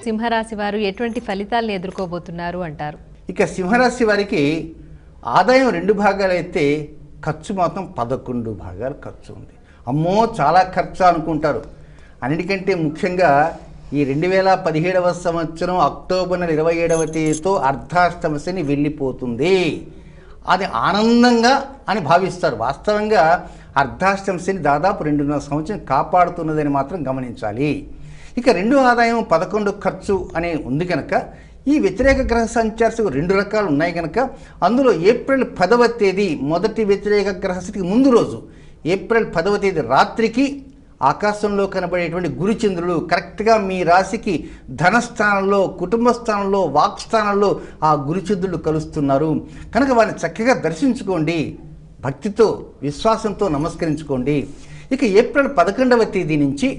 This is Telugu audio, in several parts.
సింహరాశి వారు ఎటువంటి ఫలితాలను ఎదుర్కోబోతున్నారు అంటారు? ఇక సింహరాశి వారికి ఆదాయం 2 భాగాలు అయితే ఖర్చు మాత్రం 11 భాగాలు ఖర్చు ఉంది. అమ్మో చాలా ఖర్చు అనుకుంటారు. అన్నిటికంటే ముఖ్యంగా ఈ 2017వ సంవత్సరం అక్టోబర్ నెల 27వ తేదీతో అర్ధాష్టమ శని వెళ్ళిపోతుంది. అది ఆనందంగా అని భావిస్తారు. వాస్తవంగా అర్ధాష్టమ శని దాదాపు 2.5 సంవత్సరం కాపాడుతున్నదని మాత్రం గమనించాలి. ఇక 2 ఆదాయం 11 ఖర్చు అనే ఉంది కనుక ఈ వ్యతిరేక గ్రహ సంచారం 2 రకాలు ఉన్నాయి కనుక అందులో ఏప్రిల్ 10వ తేదీ మొదటి వ్యతిరేక గ్రహస్థితికి ముందు రోజు ఏప్రిల్ 10వ తేదీ రాత్రికి ఆకాశంలో కనబడేటువంటి గురుచంద్రులు కరెక్ట్గా మీ రాశికి ధనస్థానంలో, కుటుంబ స్థానంలో, వాక్స్థానంలో ఆ గురుచంద్రులు కలుస్తున్నారు కనుక వారిని చక్కగా దర్శించుకోండి. భక్తితో విశ్వాసంతో నమస్కరించుకోండి. ఇక ఏప్రిల్ 11వ తేదీ నుంచి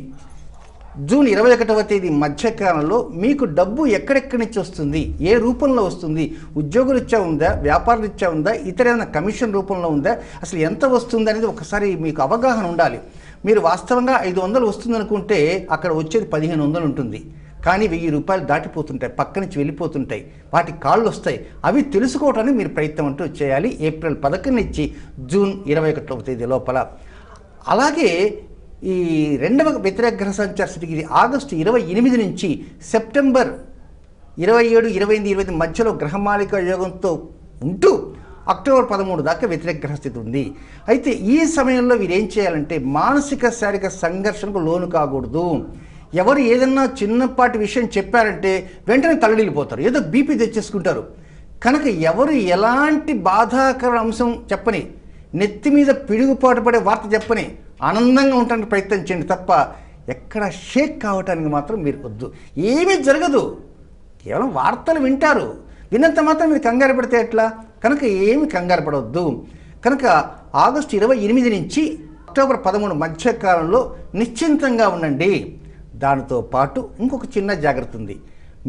జూన్ 21వ తేదీ మధ్యకాలంలో మీకు డబ్బు ఎక్కడెక్కడి నుంచి వస్తుంది, ఏ రూపంలో వస్తుంది, ఉద్యోగరీత్యా ఉందా, వ్యాపారరీత్యా ఉందా, ఇతర ఏమైనా కమిషన్ రూపంలో ఉందా, అసలు ఎంత వస్తుంది అనేది ఒకసారి మీకు అవగాహన ఉండాలి. మీరు వాస్తవంగా 500 వస్తుంది అనుకుంటే అక్కడ వచ్చేది 1500 ఉంటుంది. కానీ 1000 రూపాయలు దాటిపోతుంటాయి, పక్క నుంచి వెళ్ళిపోతుంటాయి, వాటి కాళ్ళు వస్తాయి. అవి తెలుసుకోవడానికి మీరు ప్రయత్నం అంటూ చేయాలి ఏప్రిల్ 11 నుంచి జూన్ 21వ తేదీ లోపల. అలాగే ఈ 2వ వ్యతిరేక గ్రహ సంచార స్థితికి ఇది ఆగస్టు 28 నుంచి సెప్టెంబర్ 27, 28, 29 మధ్యలో గ్రహమాలిక యోగంతో ఉంటూ అక్టోబర్ 13 దాకా వ్యతిరేక గ్రహస్థితి ఉంది. అయితే ఈ సమయంలో వీరు ఏం చేయాలంటే మానసిక శారీరక సంఘర్షణకు లోను కాకూడదు. ఎవరు ఏదన్నా చిన్నపాటి విషయం చెప్పారంటే వెంటనే తల్లడిల్లిపోతారు, ఏదో బీపీ తెచ్చేసుకుంటారు. కనుక ఎవరు ఎలాంటి బాధాకర అంశం చెప్పని, నెత్తి మీద పిడుగుపాటు పడే వార్త చెప్పని ఆనందంగా ఉండడానికి ప్రయత్నం చేయండి తప్ప ఎక్కడ షేక్ కావటానికి మాత్రం మీరు వద్దు. ఏమీ జరగదు, కేవలం వార్తలు వింటారు, విన్నంత మాత్రం మీరు కంగారు పడితే ఎట్లా? కనుక ఏమి కంగారు పడవద్దు. కనుక ఆగస్టు 28 నుంచి అక్టోబర్ 13 మధ్యకాలంలో నిశ్చింతంగా ఉండండి. దానితో పాటు ఇంకొక చిన్న జాగ్రత్త ఉంది.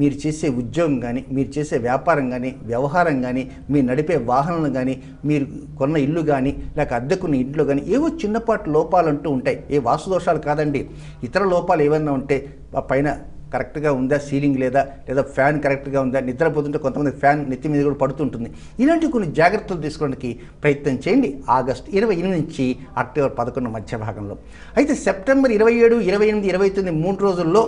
మీరు చేసే ఉద్యోగం కానీ, మీరు చేసే వ్యాపారం కానీ, వ్యవహారం కానీ, మీరు నడిపే వాహనాలు కానీ, మీరు కొన్న ఇల్లు కానీ, లేక అద్దెకున్న ఇంట్లో కానీ ఏవో చిన్నపాటి లోపాలు అంటూ ఉంటాయి. ఏ వాస్తుదోషాలు కాదండి, ఇతర లోపాలు ఏమైనా ఉంటే పైన కరెక్ట్గా ఉందా, సీలింగ్ లేదా ఫ్యాన్ కరెక్ట్గా ఉందా, నిద్రపోతుంటే కొంతమంది ఫ్యాన్ నెత్తి మీద కూడా పడుతుంటుంది. ఇలాంటి కొన్ని జాగ్రత్తలు తీసుకోవడానికి ప్రయత్నం చేయండి ఆగస్టు 28 నుంచి అక్టోబర్ 11 మధ్య భాగంలో. అయితే సెప్టెంబర్ 27, 28, 29 3 రోజుల్లో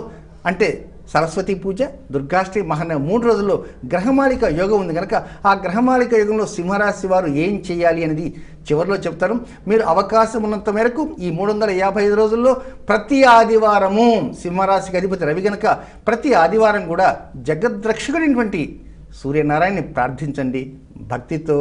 అంటే సరస్వతి పూజ, దుర్గాష్టమి, మహానవ 3 రోజుల్లో గ్రహమాలిక యోగం ఉంది కనుక ఆ గ్రహమాలిక యోగంలో సింహరాశి వారు ఏం చేయాలి అనేది చివరిలో చెప్తాను. మీరు అవకాశం ఉన్నంత మేరకు ఈ 355 రోజుల్లో ప్రతి ఆదివారము సింహరాశికి అధిపతి రవి కనుక ప్రతి ఆదివారం కూడా జగద్రక్షకుడైనటువంటి సూర్యనారాయణని ప్రార్థించండి. భక్తితో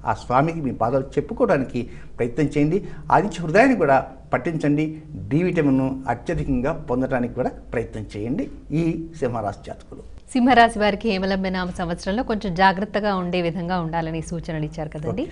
ఆ స్వామికి మీ పాదాలు చెప్పుకోవడానికి ప్రయత్నం చేయండి. ఆదిత్య హృదయాన్ని కూడా పట్టించండి. డి విటమిన్ అత్యధికంగా పొందడానికి కూడా ప్రయత్నం చేయండి. ఈ సింహరాశి జాతకులు. సింహరాశి వారికి హేమలంబ నామ సంవత్సరంలో కొంచెం జాగ్రత్తగా ఉండే విధంగా ఉండాలని సూచనలు ఇచ్చారు కదండి.